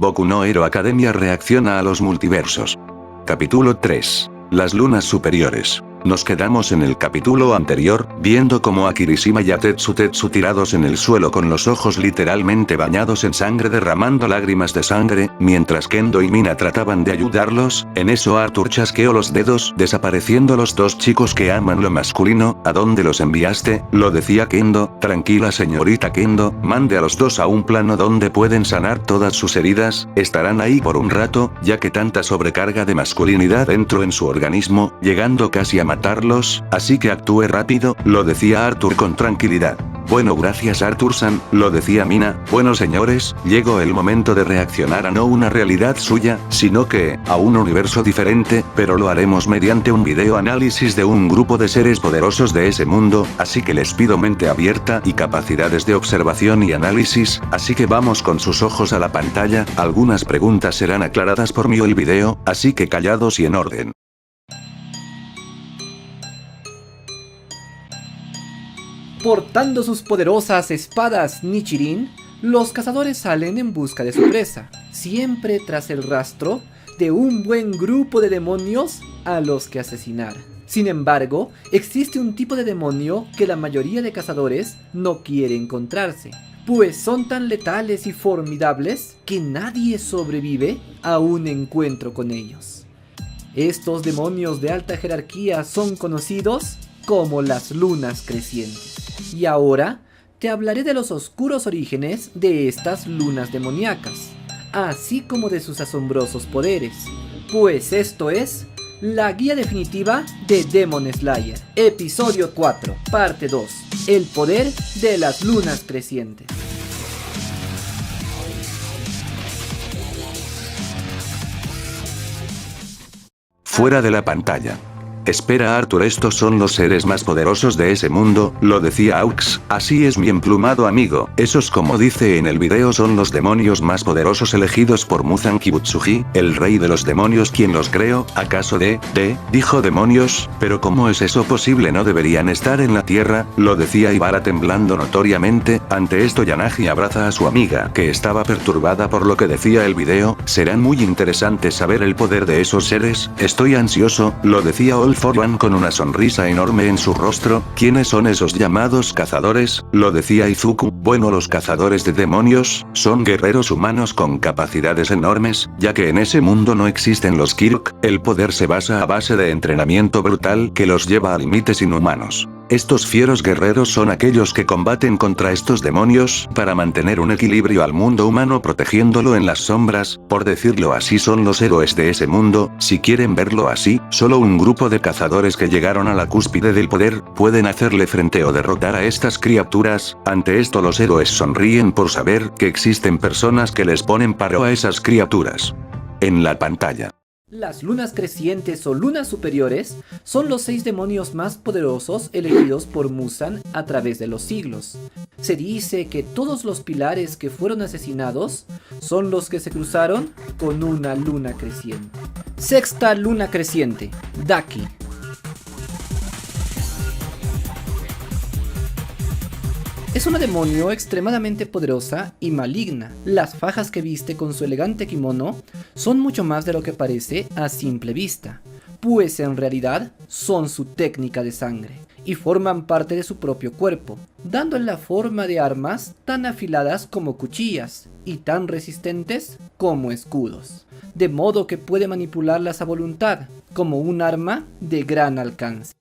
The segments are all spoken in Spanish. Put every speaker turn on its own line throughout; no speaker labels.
Boku no Hero Academia reacciona a los multiversos. Capítulo 3. Las lunas superiores. Nos quedamos en el capítulo anterior, viendo cómo a Kirishima y a Tetsu tirados en el suelo con los ojos literalmente bañados en sangre derramando lágrimas de sangre, mientras Kendo y Mina trataban de ayudarlos. En eso Arthur chasqueó los dedos desapareciendo los dos chicos que aman lo masculino. ¿A dónde los enviaste? Lo decía Kendo. Tranquila señorita Kendo, mande a los dos a un plano donde pueden sanar todas sus heridas, estarán ahí por un rato, ya que tanta sobrecarga de masculinidad entró en su organismo, llegando casi a matarlos, así que actúe rápido, lo decía Arthur con tranquilidad. Bueno, gracias Arthur-san, lo decía Mina. Bueno señores, llegó el momento de reaccionar a no una realidad suya, sino que, a un universo diferente, pero lo haremos mediante un video análisis de un grupo de seres poderosos de ese mundo, así que les pido mente abierta y capacidades de observación y análisis, así que vamos con sus ojos a la pantalla, algunas preguntas serán aclaradas por mí o el video, así que callados y en orden.
Portando sus poderosas espadas Nichirin, los cazadores salen en busca de su presa, siempre tras el rastro de un buen grupo de demonios a los que asesinar. Sin embargo, existe un tipo de demonio que la mayoría de cazadores no quiere encontrarse, pues son tan letales y formidables que nadie sobrevive a un encuentro con ellos. Estos demonios de alta jerarquía son conocidos como las lunas crecientes. Y ahora te hablaré de los oscuros orígenes de estas lunas demoníacas, así como de sus asombrosos poderes, pues esto es la guía definitiva de Demon Slayer, episodio 4, parte 2, el poder de las lunas crecientes.
Fuera de la pantalla. Espera Arthur, estos son los seres más poderosos de ese mundo, lo decía Aux, así es mi emplumado amigo, esos como dice en el video son los demonios más poderosos elegidos por Muzan Kibutsuji, el rey de los demonios quien los creó, ¿acaso dijo demonios? Pero ¿cómo es eso posible? No deberían estar en la tierra, lo decía Ibara temblando notoriamente. Ante esto Yanagi abraza a su amiga que estaba perturbada por lo que decía el video. Serán muy interesantes saber el poder de esos seres, estoy ansioso, lo decía All for One con una sonrisa enorme en su rostro. ¿Quiénes son esos llamados cazadores? Lo decía Izuku. Bueno, los cazadores de demonios son guerreros humanos con capacidades enormes, ya que en ese mundo no existen los Kirk, el poder se basa a base de entrenamiento brutal que los lleva a límites inhumanos. Estos fieros guerreros son aquellos que combaten contra estos demonios para mantener un equilibrio al mundo humano protegiéndolo en las sombras, por decirlo así son los héroes de ese mundo. Si quieren verlo así, solo un grupo de cazadores que llegaron a la cúspide del poder pueden hacerle frente o derrotar a estas criaturas. Ante esto los héroes sonríen por saber que existen personas que les ponen paro a esas criaturas. En la pantalla.
Las lunas crecientes o lunas superiores son los 6 demonios más poderosos elegidos por Muzan a través de los siglos. Se dice que todos los pilares que fueron asesinados son los que se cruzaron con una luna creciente. Sexta luna creciente, Daki. Es una demonio extremadamente poderosa y maligna. Las fajas que viste con su elegante kimono son mucho más de lo que parece a simple vista, pues en realidad son su técnica de sangre y forman parte de su propio cuerpo, dándole la forma de armas tan afiladas como cuchillas y tan resistentes como escudos, de modo que puede manipularlas a voluntad, como un arma de gran alcance.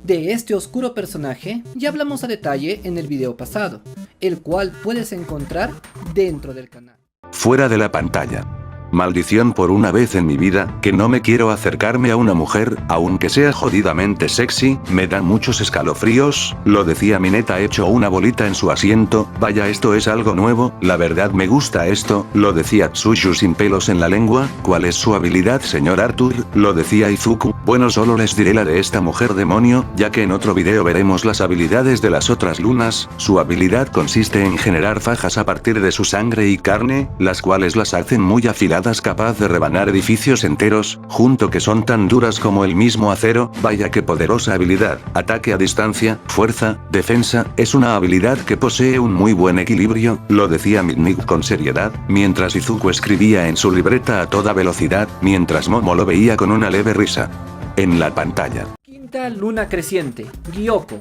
De este oscuro personaje ya hablamos a detalle en el video pasado, el cual puedes encontrar dentro del canal.
Fuera de la pantalla. Maldición, por una vez en mi vida, que no me quiero acercarme a una mujer, aunque sea jodidamente sexy, me dan muchos escalofríos, lo decía Mineta hecho una bolita en su asiento. Vaya, esto es algo nuevo, la verdad me gusta esto, lo decía Tsuyu sin pelos en la lengua. ¿Cuál es su habilidad señor Arthur? Lo decía Izuku. Bueno, solo les diré la de esta mujer demonio, ya que en otro video veremos las habilidades de las otras lunas. Su habilidad consiste en generar fajas a partir de su sangre y carne, las cuales las hacen muy afiladas, capaz de rebanar edificios enteros, junto que son tan duras como el mismo acero. Vaya que poderosa habilidad. Ataque a distancia, fuerza, defensa, es una habilidad que posee un muy buen equilibrio, lo decía Midnight con seriedad, mientras Izuku escribía en su libreta a toda velocidad, mientras Momo lo veía con una leve risa. En la pantalla.
Quinta luna creciente, Gyoko.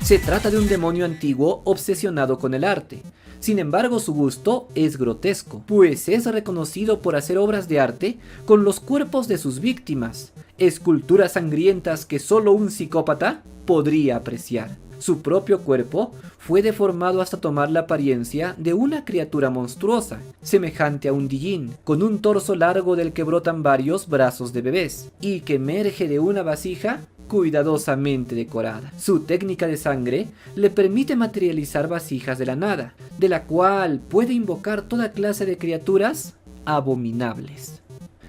Se trata de un demonio antiguo obsesionado con el arte. Sin embargo, su gusto es grotesco, pues es reconocido por hacer obras de arte con los cuerpos de sus víctimas, esculturas sangrientas que solo un psicópata podría apreciar. Su propio cuerpo fue deformado hasta tomar la apariencia de una criatura monstruosa, semejante a un Dijin, con un torso largo del que brotan varios brazos de bebés, y que emerge de una vasija cuidadosamente decorada. Su técnica de sangre le permite materializar vasijas de la nada, de la cual puede invocar toda clase de criaturas abominables.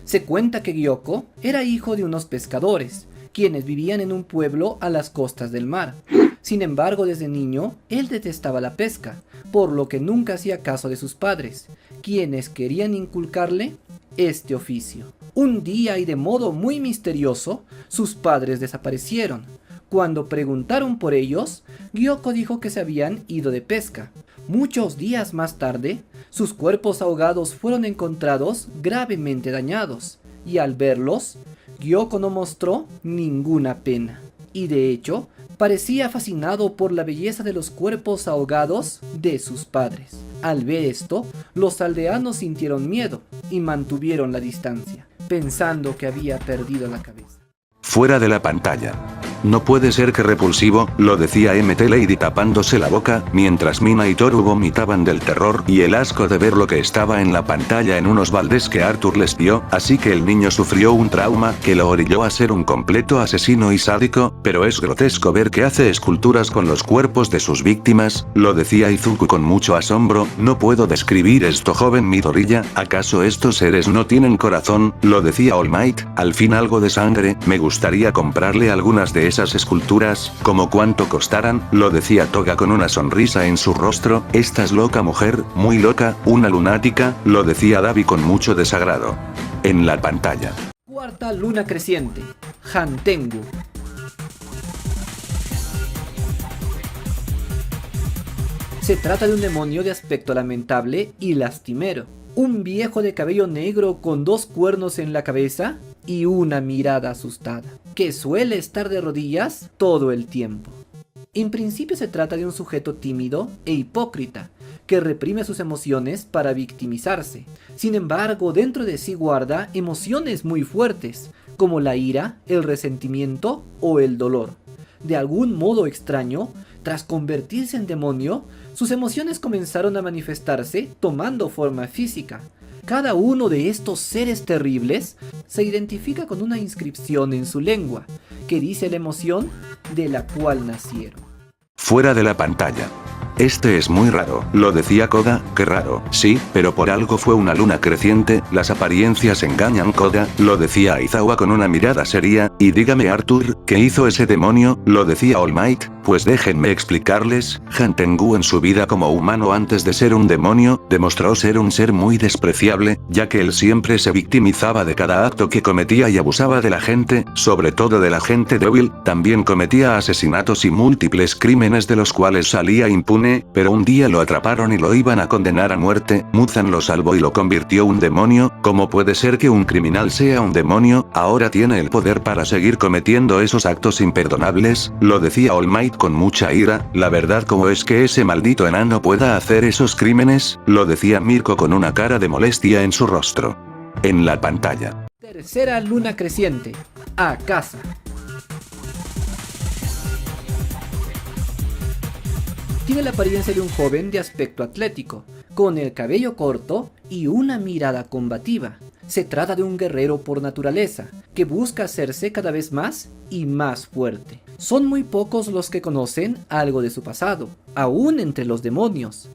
Se cuenta que Gyoko era hijo de unos pescadores, quienes vivían en un pueblo a las costas del mar. Sin embargo, desde niño, él detestaba la pesca, por lo que nunca hacía caso de sus padres, quienes querían inculcarle este oficio. Un día y de modo muy misterioso, sus padres desaparecieron. Cuando preguntaron por ellos, Gyoko dijo que se habían ido de pesca. Muchos días más tarde, sus cuerpos ahogados fueron encontrados gravemente dañados, y al verlos, Gyoko no mostró ninguna pena, y de hecho, parecía fascinado por la belleza de los cuerpos ahogados de sus padres. Al ver esto, los aldeanos sintieron miedo y mantuvieron la distancia, pensando que había perdido la cabeza.
Fuera de la pantalla. No puede ser que repulsivo, lo decía MT Lady tapándose la boca, mientras Mina y Toru vomitaban del terror y el asco de ver lo que estaba en la pantalla en unos baldes que Arthur les dio, así que el niño sufrió un trauma que lo orilló a ser un completo asesino y sádico, pero es grotesco ver que hace esculturas con los cuerpos de sus víctimas, lo decía Izuku con mucho asombro. No puedo describir esto, joven Midoriya, ¿acaso estos seres no tienen corazón? Lo decía All Might, al fin algo de sangre, me gustaría comprarle algunas de esas esculturas, como cuánto costaran, lo decía Toga con una sonrisa en su rostro. Estás loca mujer, muy loca, una lunática, lo decía Davi con mucho desagrado. En la pantalla.
Cuarta luna creciente, Hantengu. Se trata de un demonio de aspecto lamentable y lastimero. Un viejo de cabello negro con dos cuernos en la cabeza y una mirada asustada, que suele estar de rodillas todo el tiempo. En principio se trata de un sujeto tímido e hipócrita, que reprime sus emociones para victimizarse. Sin embargo, dentro de sí guarda emociones muy fuertes, como la ira, el resentimiento o el dolor. De algún modo extraño, tras convertirse en demonio, sus emociones comenzaron a manifestarse tomando forma física. Cada uno de estos seres terribles se identifica con una inscripción en su lengua, que dice la emoción de la cual nacieron.
Fuera de la pantalla. Este es muy raro, lo decía Koga, qué raro, sí, pero por algo fue una luna creciente, las apariencias engañan Koga, lo decía Aizawa con una mirada seria, y dígame Arthur, ¿qué hizo ese demonio? Lo decía All Might, pues déjenme explicarles, Hantengu en su vida como humano antes de ser un demonio, demostró ser un ser muy despreciable, ya que él siempre se victimizaba de cada acto que cometía y abusaba de la gente, sobre todo de la gente débil, también cometía asesinatos y múltiples crímenes de los cuales salía impune, pero un día lo atraparon y lo iban a condenar a muerte. Muzan lo salvó y lo convirtió en un demonio. ¿Cómo puede ser que un criminal sea un demonio? Ahora tiene el poder para seguir cometiendo esos actos imperdonables, lo decía All Might con mucha ira. La verdad, ¿cómo es que ese maldito enano pueda hacer esos crímenes? Lo decía Mirko con una cara de molestia en su rostro. En la pantalla.
Tercera luna creciente, Akasa. Tiene la apariencia de un joven de aspecto atlético, con el cabello corto y una mirada combativa. Se trata de un guerrero por naturaleza, que busca hacerse cada vez más y más fuerte. Son muy pocos los que conocen algo de su pasado, aún entre los demonios.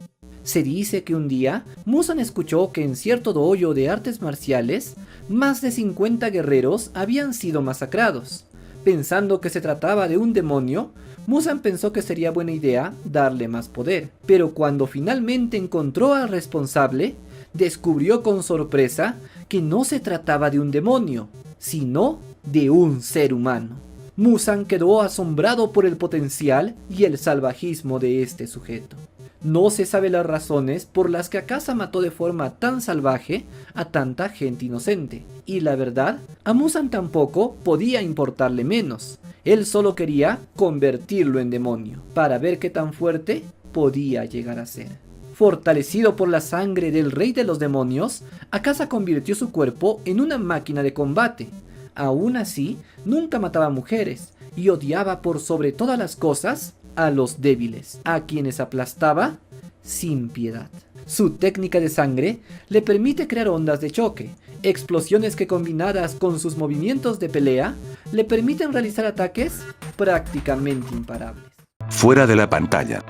Se dice que un día, Muzan escuchó que en cierto dojo de artes marciales, más de 50 guerreros habían sido masacrados. Pensando que se trataba de un demonio, Muzan pensó que sería buena idea darle más poder. Pero cuando finalmente encontró al responsable, descubrió con sorpresa que no se trataba de un demonio, sino de un ser humano. Muzan quedó asombrado por el potencial y el salvajismo de este sujeto. No se sabe las razones por las que Akasa mató de forma tan salvaje a tanta gente inocente. Y la verdad, a Muzan tampoco podía importarle menos. Él solo quería convertirlo en demonio, para ver qué tan fuerte podía llegar a ser. Fortalecido por la sangre del rey de los demonios, Akasa convirtió su cuerpo en una máquina de combate. Aún así, nunca mataba mujeres y odiaba por sobre todas las cosas a los débiles, a quienes aplastaba sin piedad. Su técnica de sangre le permite crear ondas de choque, explosiones que combinadas con sus movimientos de pelea, le permiten realizar ataques prácticamente imparables.
Fuera de la pantalla.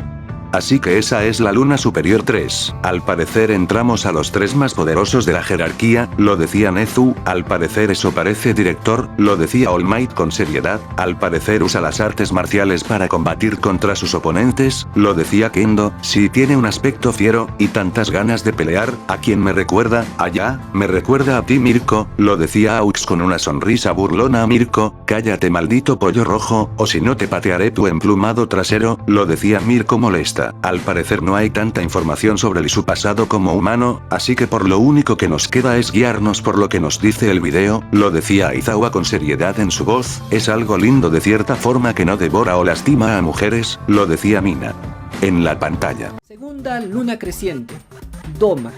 Así que esa es la Luna Superior 3. Al parecer entramos a los 3 más poderosos de la jerarquía, lo decía Nezu. Al parecer eso parece director, lo decía All Might con seriedad. Al parecer usa las artes marciales para combatir contra sus oponentes, lo decía Kendo. Sí, tiene un aspecto fiero, y tantas ganas de pelear. ¿A quién me recuerda? Allá, me recuerda a ti, Mirko, lo decía Aux con una sonrisa burlona a Mirko. Cállate, maldito pollo rojo, o si no te patearé tu emplumado trasero, lo decía Mirko molesta. Al parecer no hay tanta información sobre su pasado como humano, así que por lo único que nos queda es guiarnos por lo que nos dice el video, lo decía Aizawa con seriedad en su voz. Es algo lindo de cierta forma que no devora o lastima a mujeres, lo decía Mina. En la pantalla.
Segunda luna creciente, Doma.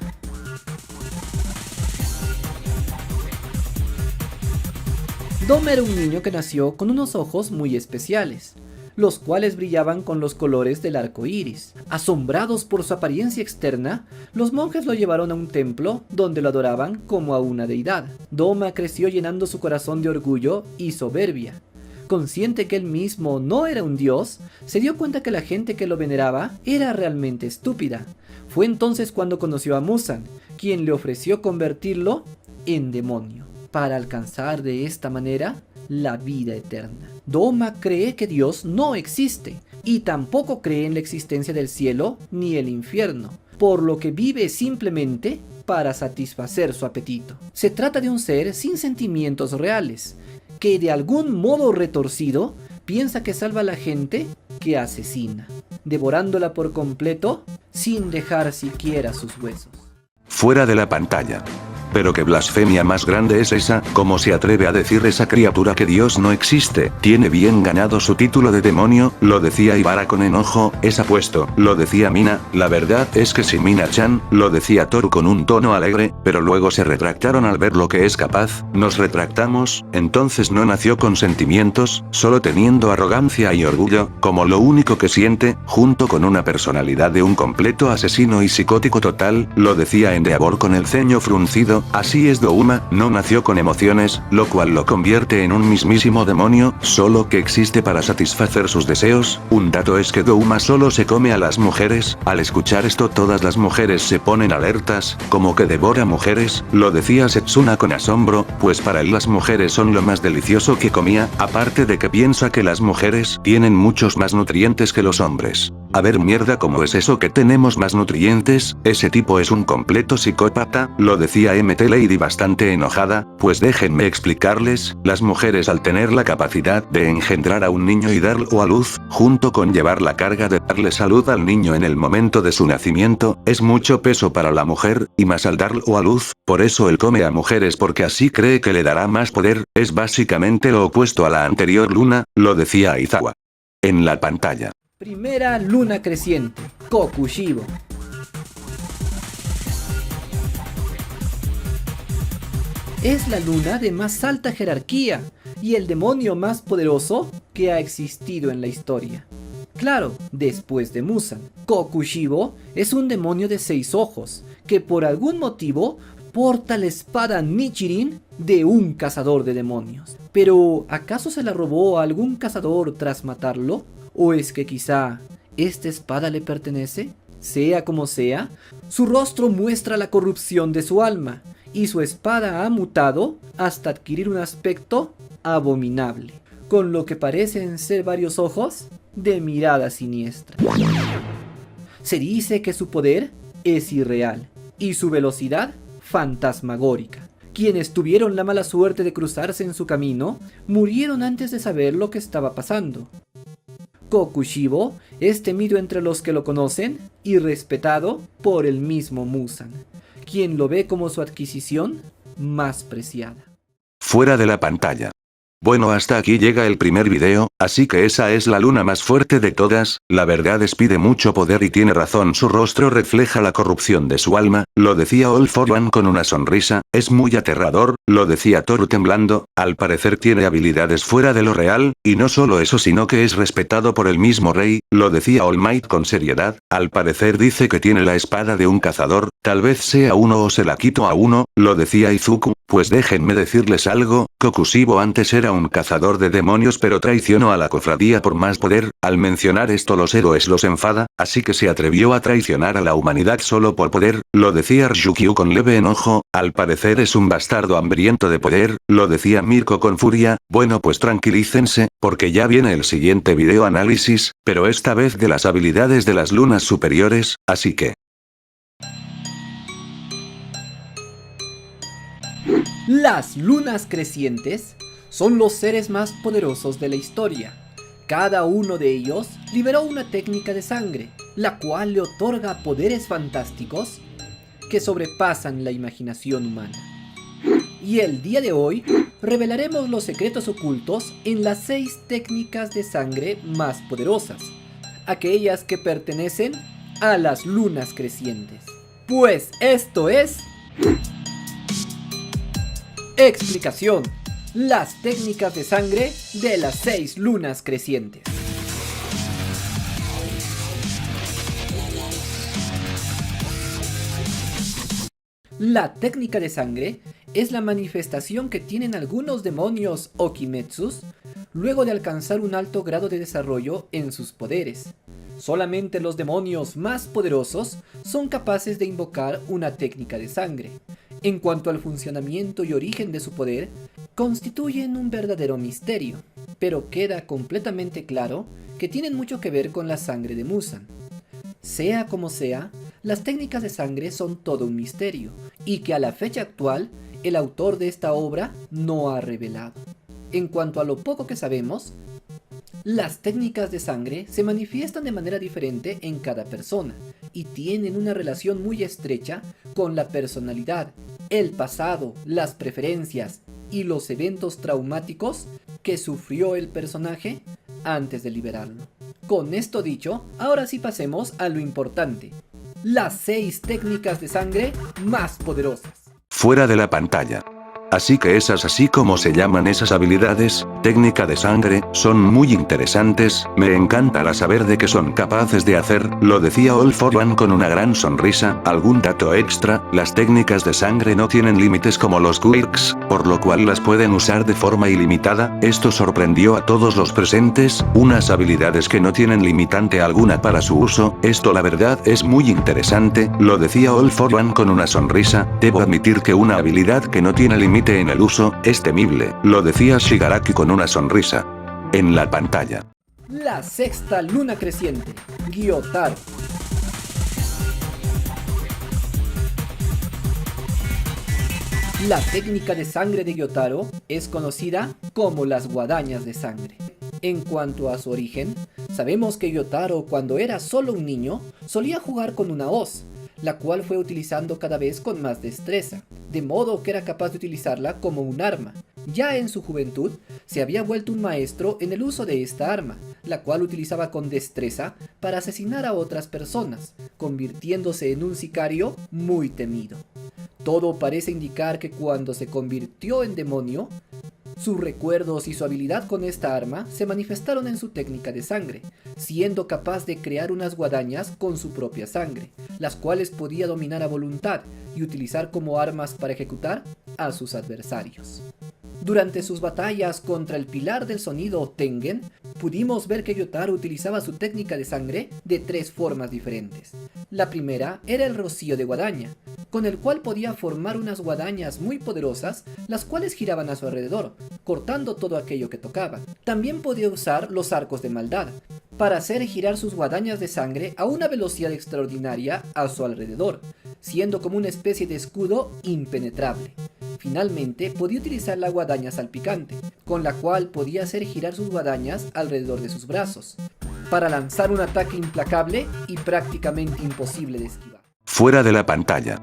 Doma era un niño que nació con unos ojos muy especiales, los cuales brillaban con los colores del arco iris. Asombrados por su apariencia externa, los monjes lo llevaron a un templo donde lo adoraban como a una deidad. Doma creció llenando su corazón de orgullo y soberbia. Consciente que él mismo no era un dios, se dio cuenta que la gente que lo veneraba era realmente estúpida. Fue entonces cuando conoció a Muzan, quien le ofreció convertirlo en demonio, para alcanzar de esta manera la vida eterna. Doma cree que Dios no existe, y tampoco cree en la existencia del cielo ni el infierno, por lo que vive simplemente para satisfacer su apetito. Se trata de un ser sin sentimientos reales, que de algún modo retorcido piensa que salva a la gente que asesina, devorándola por completo sin dejar siquiera sus huesos.
Fuera de la pantalla. Pero qué blasfemia más grande es esa, ¿cómo se atreve a decir esa criatura que Dios no existe? Tiene bien ganado su título de demonio, lo decía Ibara con enojo. Es apuesto, lo decía Mina. La verdad es que si Mina-chan, lo decía Toru con un tono alegre, pero luego se retractaron al ver lo que es capaz. Nos retractamos, entonces no nació con sentimientos, solo teniendo arrogancia y orgullo, como lo único que siente, junto con una personalidad de un completo asesino y psicótico total, lo decía Endeavor con el ceño fruncido. Así es Douma, no nació con emociones, lo cual lo convierte en un mismísimo demonio, solo que existe para satisfacer sus deseos. Un dato es que Douma solo se come a las mujeres. Al escuchar esto todas las mujeres se ponen alertas, como que devora mujeres, lo decía Setsuna con asombro, pues para él las mujeres son lo más delicioso que comía, aparte de que piensa que las mujeres tienen muchos más nutrientes que los hombres. A ver, mierda, ¿cómo es eso que tenemos más nutrientes? Ese tipo es un completo psicópata, lo decía MT Lady bastante enojada. Pues déjenme explicarles, las mujeres al tener la capacidad de engendrar a un niño y darlo a luz, junto con llevar la carga de darle salud al niño en el momento de su nacimiento, es mucho peso para la mujer, y más al darlo a luz, por eso él come a mujeres porque así cree que le dará más poder. Es básicamente lo opuesto a la anterior luna, lo decía Aizawa. En la pantalla.
Primera luna creciente, Kokushibo. Es la luna de más alta jerarquía y el demonio más poderoso que ha existido en la historia. Claro, después de Muzan. Kokushibo es un demonio de 6 ojos, que por algún motivo porta la espada Nichirin de un cazador de demonios. Pero, ¿acaso se la robó a algún cazador tras matarlo? ¿O es que quizá esta espada le pertenece? Sea como sea, su rostro muestra la corrupción de su alma, y su espada ha mutado hasta adquirir un aspecto abominable, con lo que parecen ser varios ojos de mirada siniestra. Se dice que su poder es irreal, y su velocidad fantasmagórica. Quienes tuvieron la mala suerte de cruzarse en su camino, murieron antes de saber lo que estaba pasando. Kokushibo es temido entre los que lo conocen y respetado por el mismo Muzan, quien lo ve como su adquisición más preciada.
Fuera de la pantalla. Bueno, hasta aquí llega el primer video, así que esa es la luna más fuerte de todas, la verdad despide mucho poder y tiene razón, su rostro refleja la corrupción de su alma, lo decía All for One con una sonrisa, es muy aterrador, lo decía Toru temblando, al parecer tiene habilidades fuera de lo real, y no solo eso sino que es respetado por el mismo rey, lo decía All Might con seriedad, al parecer dice que tiene la espada de un cazador, tal vez sea uno o se la quito a uno, lo decía Izuku, pues déjenme decirles algo, Kokushibo antes era un cazador de demonios pero traicionó a la cofradía por más poder, al mencionar esto los héroes los enfada, así que se atrevió a traicionar a la humanidad solo por poder, lo decía Ryukyu con leve enojo, al parecer es un bastardo hambriento de poder, lo decía Mirko con furia, bueno pues tranquilícense, porque ya viene el siguiente video análisis, pero esta vez de las habilidades de las lunas superiores, así que...
Las lunas crecientes son los seres más poderosos de la historia. Cada uno de ellos liberó una técnica de sangre, la cual le otorga poderes fantásticos que sobrepasan la imaginación humana. Y el día de hoy revelaremos los secretos ocultos en las 6 técnicas de sangre más poderosas, aquellas que pertenecen a las lunas crecientes. Pues esto es... Explicación: las técnicas de sangre de las 6 lunas crecientes. La técnica de sangre es la manifestación que tienen algunos demonios o kimetsus luego de alcanzar un alto grado de desarrollo en sus poderes. Solamente los demonios más poderosos son capaces de invocar una técnica de sangre. En cuanto al funcionamiento y origen de su poder, constituyen un verdadero misterio, pero queda completamente claro que tienen mucho que ver con la sangre de Muzan. Sea como sea, las técnicas de sangre son todo un misterio, y que a la fecha actual, el autor de esta obra no ha revelado. En cuanto a lo poco que sabemos, las técnicas de sangre se manifiestan de manera diferente en cada persona, y tienen una relación muy estrecha con la personalidad, el pasado, las preferencias y los eventos traumáticos que sufrió el personaje antes de liberarlo. Con esto dicho, ahora sí pasemos a lo importante: las 6 técnicas de sangre más poderosas.
Fuera de la pantalla. Así que esas, así como se llaman esas habilidades, técnica de sangre, son muy interesantes, me encantará saber de qué son capaces de hacer, lo decía All for One con una gran sonrisa. Algún dato extra, las técnicas de sangre no tienen límites como los quirks, por lo cual las pueden usar de forma ilimitada, esto sorprendió a todos los presentes, unas habilidades que no tienen limitante alguna para su uso, esto la verdad es muy interesante, lo decía All for One con una sonrisa, debo admitir que una habilidad que no tiene límite en el uso, es temible, lo decía Shigaraki con una sonrisa. En la pantalla.
La 6ª luna creciente, Gyotaro. La técnica de sangre de Gyotaro es conocida como las guadañas de sangre. En cuanto a su origen, sabemos que Gyotaro, cuando era solo un niño, solía jugar con una hoz, la cual fue utilizando cada vez con más destreza, de modo que era capaz de utilizarla como un arma. Ya en su juventud, se había vuelto un maestro en el uso de esta arma, la cual utilizaba con destreza para asesinar a otras personas, convirtiéndose en un sicario muy temido. Todo parece indicar que cuando se convirtió en demonio, sus recuerdos y su habilidad con esta arma se manifestaron en su técnica de sangre, siendo capaz de crear unas guadañas con su propia sangre, las cuales podía dominar a voluntad y utilizar como armas para ejecutar a sus adversarios. Durante sus batallas contra el pilar del sonido Tengen, pudimos ver que Gyotaro utilizaba su técnica de sangre de 3 formas diferentes. La primera era el rocío de guadaña, con el cual podía formar unas guadañas muy poderosas, las cuales giraban a su alrededor, cortando todo aquello que tocaba. También podía usar los arcos de maldad, para hacer girar sus guadañas de sangre a una velocidad extraordinaria a su alrededor, siendo como una especie de escudo impenetrable. Finalmente, podía utilizar la guadaña salpicante, con la cual podía hacer girar sus guadañas alrededor de sus brazos, para lanzar un ataque implacable y prácticamente imposible de esquivar.
Fuera de la pantalla.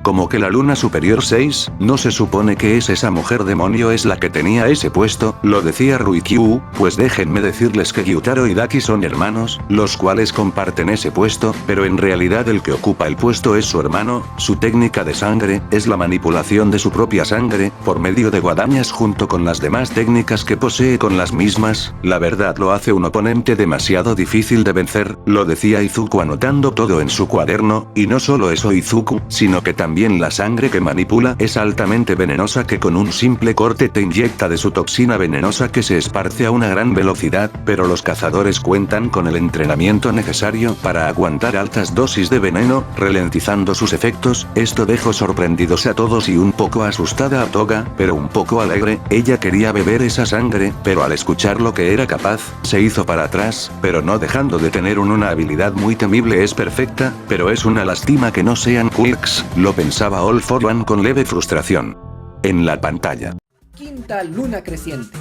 Como que la luna superior 6, ¿no se supone que es esa mujer demonio es la que tenía ese puesto? Lo decía Ruikyu, pues déjenme decirles que Gyutaro y Daki son hermanos, los cuales comparten ese puesto, pero en realidad el que ocupa el puesto es su hermano. Su técnica de sangre es la manipulación de su propia sangre, por medio de guadañas junto con las demás técnicas que posee con las mismas. La verdad lo hace un oponente demasiado difícil de vencer, lo decía Izuku anotando todo en su cuaderno, y no solo eso Izuku, sino que también la sangre que manipula es altamente venenosa que con un simple corte te inyecta de su toxina venenosa que se esparce a una gran velocidad, pero los cazadores cuentan con el entrenamiento necesario para aguantar altas dosis de veneno, ralentizando sus efectos. Esto dejó sorprendidos a todos y un poco asustada a Toga, pero un poco alegre. Ella quería beber esa sangre, pero al escuchar lo que era capaz, se hizo para atrás, pero no dejando de tener una habilidad muy temible. Es perfecta, pero es una lástima que no sean quirks, lo pensaba All for One con leve frustración. En la pantalla.
Quinta luna creciente.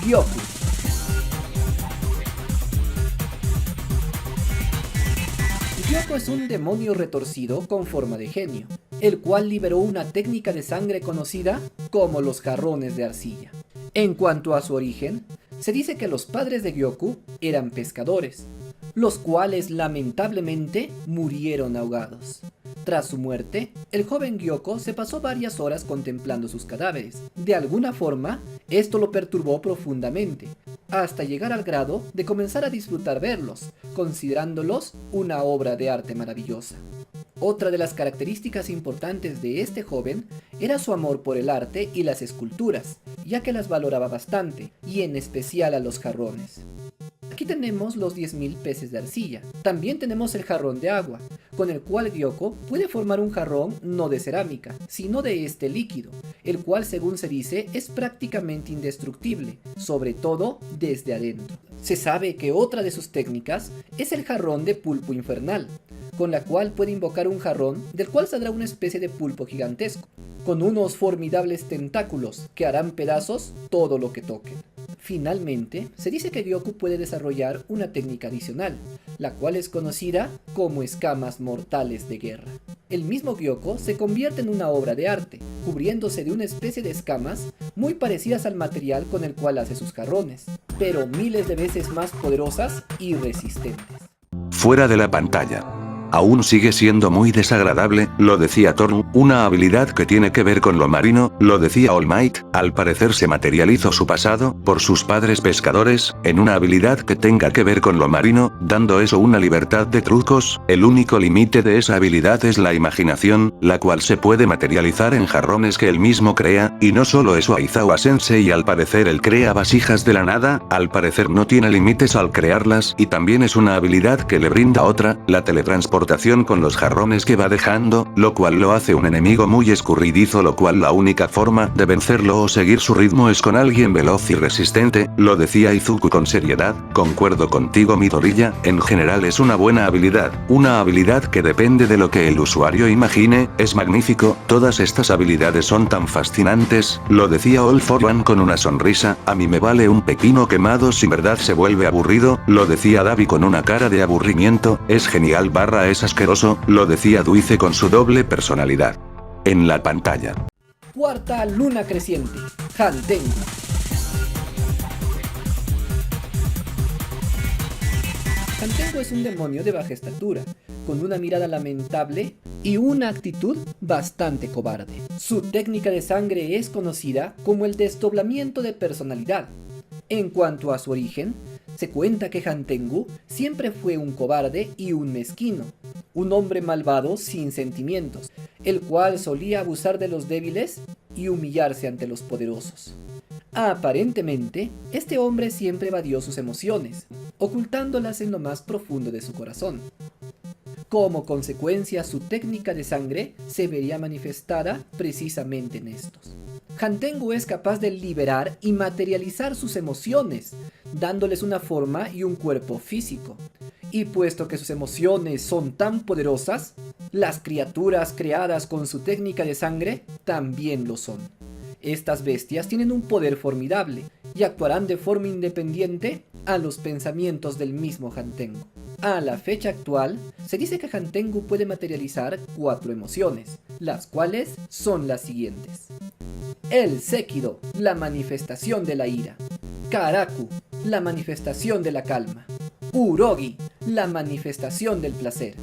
Gyoku. Gyoku es un demonio retorcido con forma de genio, el cual liberó una técnica de sangre conocida como los jarrones de arcilla. En cuanto a su origen, se dice que los padres de Gyoku eran pescadores, los cuales lamentablemente murieron ahogados. Tras su muerte, el joven Gyoko se pasó varias horas contemplando sus cadáveres. De alguna forma, esto lo perturbó profundamente, hasta llegar al grado de comenzar a disfrutar verlos, considerándolos una obra de arte maravillosa. Otra de las características importantes de este joven era su amor por el arte y las esculturas, ya que las valoraba bastante, y en especial a los jarrones. Aquí tenemos los 10.000 peces de arcilla. También tenemos el jarrón de agua, con el cual Gyoko puede formar un jarrón no de cerámica, sino de este líquido, el cual según se dice es prácticamente indestructible, sobre todo desde adentro. Se sabe que otra de sus técnicas es el jarrón de pulpo infernal, con la cual puede invocar un jarrón del cual saldrá una especie de pulpo gigantesco, con unos formidables tentáculos que harán pedazos todo lo que toquen. Finalmente, se dice que Gyoko puede desarrollar una técnica adicional, la cual es conocida como escamas mortales de guerra. El mismo Gyoko se convierte en una obra de arte, cubriéndose de una especie de escamas muy parecidas al material con el cual hace sus jarrones, pero miles de veces más poderosas y resistentes.
Fuera de la pantalla. Aún sigue siendo muy desagradable, lo decía Torn, una habilidad que tiene que ver con lo marino, lo decía All Might, al parecer se materializó su pasado, por sus padres pescadores, en una habilidad que tenga que ver con lo marino, dando eso una libertad de trucos. El único límite de esa habilidad es la imaginación, la cual se puede materializar en jarrones que él mismo crea, y no solo eso Aizawa Sensei al parecer él crea vasijas de la nada, al parecer no tiene límites al crearlas y también es una habilidad que le brinda otra, la teletransportación con los jarrones que va dejando, lo cual lo hace un enemigo muy escurridizo, lo cual la única forma de vencerlo o seguir su ritmo es con alguien veloz y resistente, lo decía Izuku con seriedad. Concuerdo contigo Midoriya, en general es una buena habilidad, una habilidad que depende de lo que el usuario imagine, es magnífico, todas estas habilidades son tan fascinantes, lo decía All for One con una sonrisa, a mí me vale un pepino quemado si verdad se vuelve aburrido, lo decía Davi con una cara de aburrimiento, es genial / es asqueroso, lo decía Duice con su doble personalidad. En la pantalla.
Cuarta luna creciente. Hantengu. Hantengu es un demonio de baja estatura, con una mirada lamentable y una actitud bastante cobarde. Su técnica de sangre es conocida como el desdoblamiento de personalidad. En cuanto a su origen, se cuenta que Hantengu siempre fue un cobarde y un mezquino, un hombre malvado sin sentimientos, el cual solía abusar de los débiles y humillarse ante los poderosos. Aparentemente, este hombre siempre evadió sus emociones, ocultándolas en lo más profundo de su corazón. Como consecuencia, su técnica de sangre se vería manifestada precisamente en estos. Han Tengu es capaz de liberar y materializar sus emociones, dándoles una forma y un cuerpo físico. Y puesto que sus emociones son tan poderosas, las criaturas creadas con su técnica de sangre también lo son. Estas bestias tienen un poder formidable y actuarán de forma independiente a los pensamientos del mismo Han Tengu. A la fecha actual, se dice que Han Tengu puede materializar 4 emociones, las cuales son las siguientes. El Sekido, la manifestación de la ira. Karaku, la manifestación de la calma. Urogi, la manifestación del placer.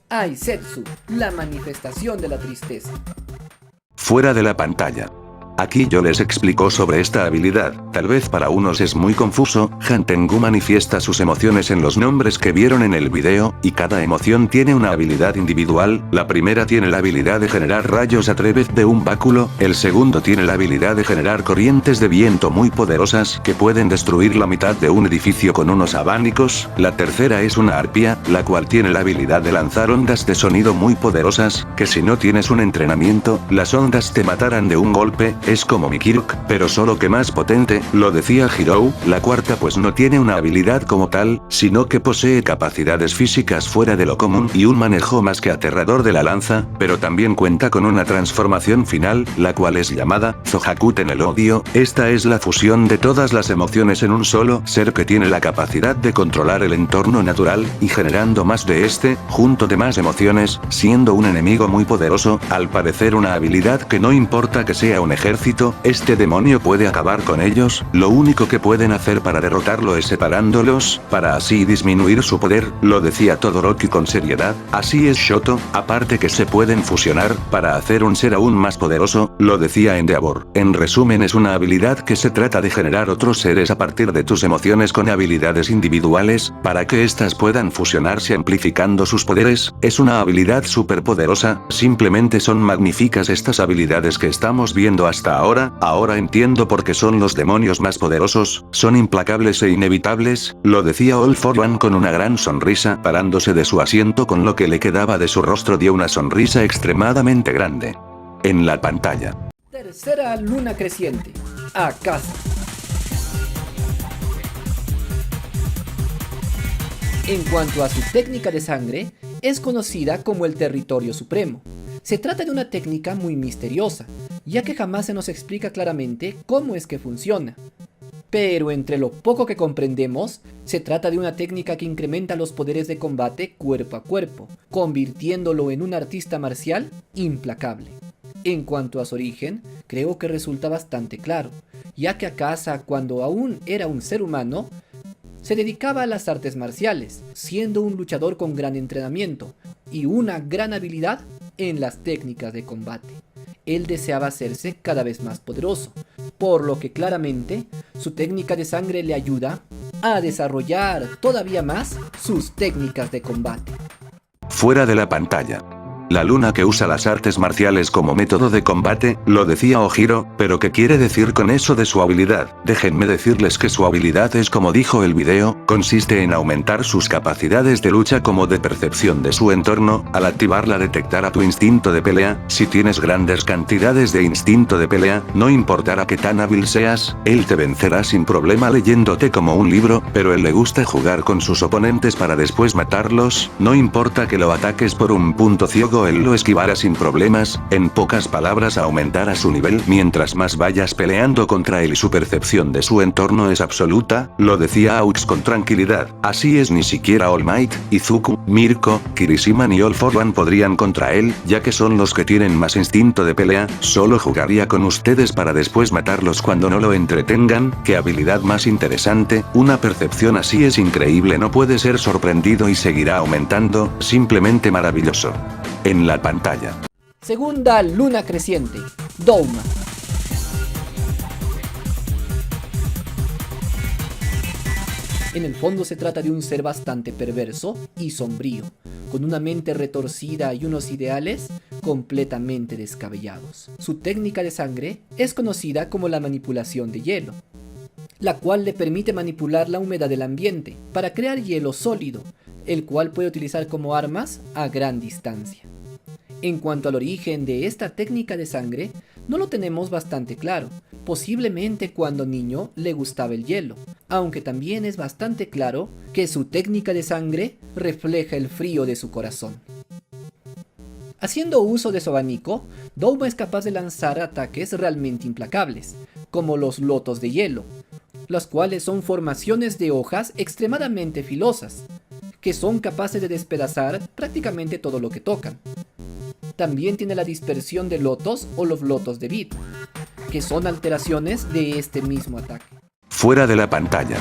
Aisetsu, la manifestación de la tristeza.
Fuera de la pantalla. Aquí yo les explico sobre esta habilidad, tal vez para unos es muy confuso. Han Tengu manifiesta sus emociones en los nombres que vieron en el video, y cada emoción tiene una habilidad individual. La primera tiene la habilidad de generar rayos a través de un báculo, el segundo tiene la habilidad de generar corrientes de viento muy poderosas que pueden destruir la mitad de un edificio con unos abanicos, la tercera es una arpía, la cual tiene la habilidad de lanzar ondas de sonido muy poderosas, que si no tienes un entrenamiento, las ondas te matarán de un golpe. Es como Mikiruk, pero solo que más potente, lo decía Hirou. La cuarta pues no tiene una habilidad como tal, sino que posee capacidades físicas fuera de lo común y un manejo más que aterrador de la lanza, pero también cuenta con una transformación final, la cual es llamada Zohakuten el odio. Esta es la fusión de todas las emociones en un solo ser que tiene la capacidad de controlar el entorno natural, y generando más de este, junto de más emociones, siendo un enemigo muy poderoso, al parecer una habilidad que no importa que sea un ejército, este demonio puede acabar con ellos. Lo único que pueden hacer para derrotarlo es separándolos, para así disminuir su poder, lo decía Todoroki con seriedad. Así es Shoto, aparte que se pueden fusionar, para hacer un ser aún más poderoso, lo decía Endeavor. En resumen es una habilidad que se trata de generar otros seres a partir de tus emociones con habilidades individuales, para que éstas puedan fusionarse amplificando sus poderes. Es una habilidad súper poderosa, simplemente son magníficas estas habilidades que estamos viendo hasta ahora entiendo por qué son los demonios más poderosos, son implacables e inevitables, lo decía All For One con una gran sonrisa, parándose de su asiento con lo que le quedaba de su rostro dio una sonrisa extremadamente grande. En la pantalla.
Tercera luna creciente. Akasa. En cuanto a su técnica de sangre, es conocida como el Territorio Supremo. Se trata de una técnica muy misteriosa, ya que jamás se nos explica claramente cómo es que funciona. Pero entre lo poco que comprendemos, se trata de una técnica que incrementa los poderes de combate cuerpo a cuerpo, convirtiéndolo en un artista marcial implacable. En cuanto a su origen, creo que resulta bastante claro, ya que Akasa, cuando aún era un ser humano, se dedicaba a las artes marciales, siendo un luchador con gran entrenamiento y una gran habilidad en las técnicas de combate. Él deseaba hacerse cada vez más poderoso, por lo que claramente su técnica de sangre le ayuda a desarrollar todavía más sus técnicas de combate.
Fuera de la pantalla. La luna que usa las artes marciales como método de combate, lo decía Ojiro, pero ¿qué quiere decir con eso de su habilidad? Déjenme decirles que su habilidad es como dijo el video, consiste en aumentar sus capacidades de lucha como de percepción de su entorno, al activarla detectará tu instinto de pelea. Si tienes grandes cantidades de instinto de pelea, no importará qué tan hábil seas, él te vencerá sin problema leyéndote como un libro, pero él le gusta jugar con sus oponentes para después matarlos, no importa que lo ataques por un punto ciego él lo esquivará sin problemas, en pocas palabras aumentará su nivel mientras más vayas peleando contra él y su percepción de su entorno es absoluta, lo decía Aux con tranquilidad. Así es, ni siquiera All Might, Izuku, Mirko, Kirishima ni All For One podrían contra él, ya que son los que tienen más instinto de pelea, solo jugaría con ustedes para después matarlos cuando no lo entretengan. Qué habilidad más interesante, una percepción así es increíble, no puede ser sorprendido y seguirá aumentando, simplemente maravilloso. En la pantalla.
Segunda luna creciente. Douma. En el fondo se trata de un ser bastante perverso y sombrío, con una mente retorcida y unos ideales completamente descabellados. Su técnica de sangre es conocida como la manipulación de hielo, la cual le permite manipular la humedad del ambiente para crear hielo sólido, el cual puede utilizar como armas a gran distancia. En cuanto al origen de esta técnica de sangre, no lo tenemos bastante claro. Posiblemente cuando niño le gustaba el hielo, aunque también es bastante claro que su técnica de sangre refleja el frío de su corazón. Haciendo uso de su abanico, Douma es capaz de lanzar ataques realmente implacables, como los lotos de hielo, las cuales son formaciones de hojas extremadamente filosas, que son capaces de despedazar prácticamente todo lo que tocan. También tiene la dispersión de lotos o los lotos de vid, que son alteraciones de este mismo ataque.
Fuera de la pantalla.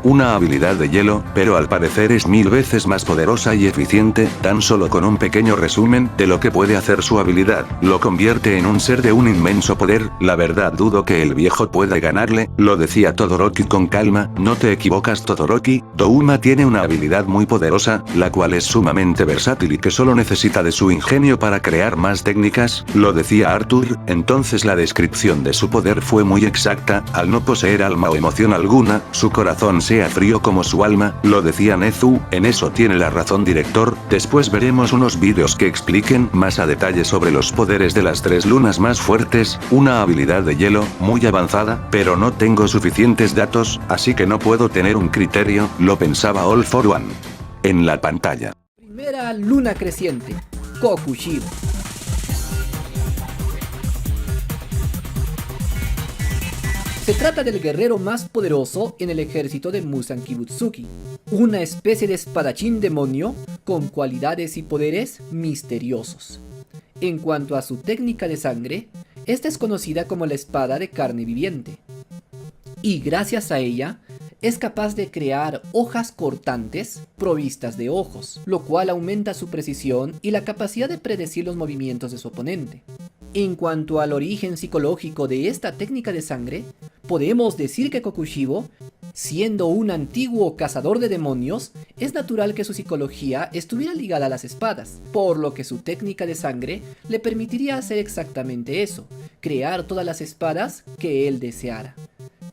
Una habilidad de hielo, pero al parecer es 1000 veces más poderosa y eficiente, tan solo con un pequeño resumen de lo que puede hacer su habilidad, lo convierte en un ser de un inmenso poder. La verdad dudo que el viejo pueda ganarle, lo decía Todoroki con calma. No te equivocas Todoroki, Douma tiene una habilidad muy poderosa, la cual es sumamente versátil y que solo necesita de su ingenio para crear más técnicas, lo decía Arthur. Entonces la descripción de su poder fue muy exacta, al no poseer alma o emoción alguna, su corazón sea frío como su alma, lo decía Nezu. En eso tiene la razón director. Después veremos unos vídeos que expliquen más a detalle sobre los poderes de las 3 lunas más fuertes, una habilidad de hielo, muy avanzada, pero no tengo suficientes datos, así que no puedo tener un criterio, lo pensaba All for One. En la pantalla.
Primera luna creciente, Kokushibo. Se trata del guerrero más poderoso en el ejército de Muzan Kibutsuki, una especie de espadachín demonio con cualidades y poderes misteriosos. En cuanto a su técnica de sangre, esta es conocida como la espada de carne viviente, y gracias a ella es capaz de crear hojas cortantes provistas de ojos, lo cual aumenta su precisión y la capacidad de predecir los movimientos de su oponente. En cuanto al origen psicológico de esta técnica de sangre, podemos decir que Kokushibo, siendo un antiguo cazador de demonios, es natural que su psicología estuviera ligada a las espadas, por lo que su técnica de sangre le permitiría hacer exactamente eso, crear todas las espadas que él deseara.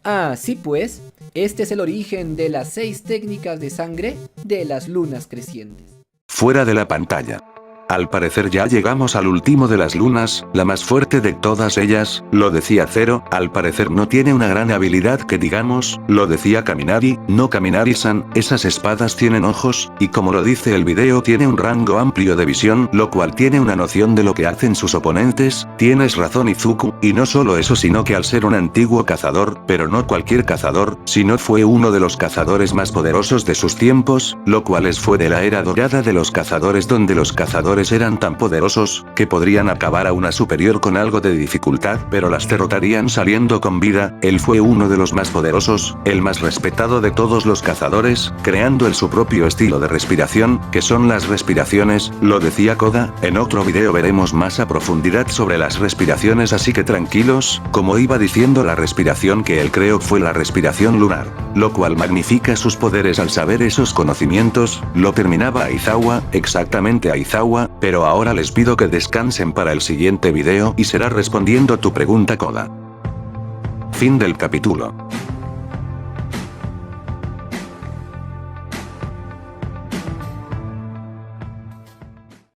Así pues, este es el origen de las 6 técnicas de sangre de las lunas crecientes.
Fuera de la pantalla. Al parecer ya llegamos al último de las lunas, la más fuerte de todas ellas, lo decía Zero. Al parecer no tiene una gran habilidad que digamos, lo decía Kaminari. No Kaminari-san, esas espadas tienen ojos, y como lo dice el video tiene un rango amplio de visión, lo cual tiene una noción de lo que hacen sus oponentes. Tienes razón Izuku, y no solo eso sino que al ser un antiguo cazador, pero no cualquier cazador, sino fue uno de los cazadores más poderosos de sus tiempos, lo cual fue de la era dorada de los cazadores donde los cazadores eran tan poderosos, que podrían acabar a una superior con algo de dificultad, pero las derrotarían saliendo con vida. Él fue uno de los más poderosos, el más respetado de todos los cazadores, creando su propio estilo de respiración, que son las respiraciones, lo decía Koda. En otro video veremos más a profundidad sobre las respiraciones, así que tranquilos. Como iba diciendo, la respiración que él creó fue la respiración lunar, lo cual magnifica sus poderes. Al saber esos conocimientos, lo terminaba Aizawa, exactamente Aizawa, pero ahora les pido que descansen para el siguiente video y será respondiendo tu pregunta Koda. Fin del capítulo.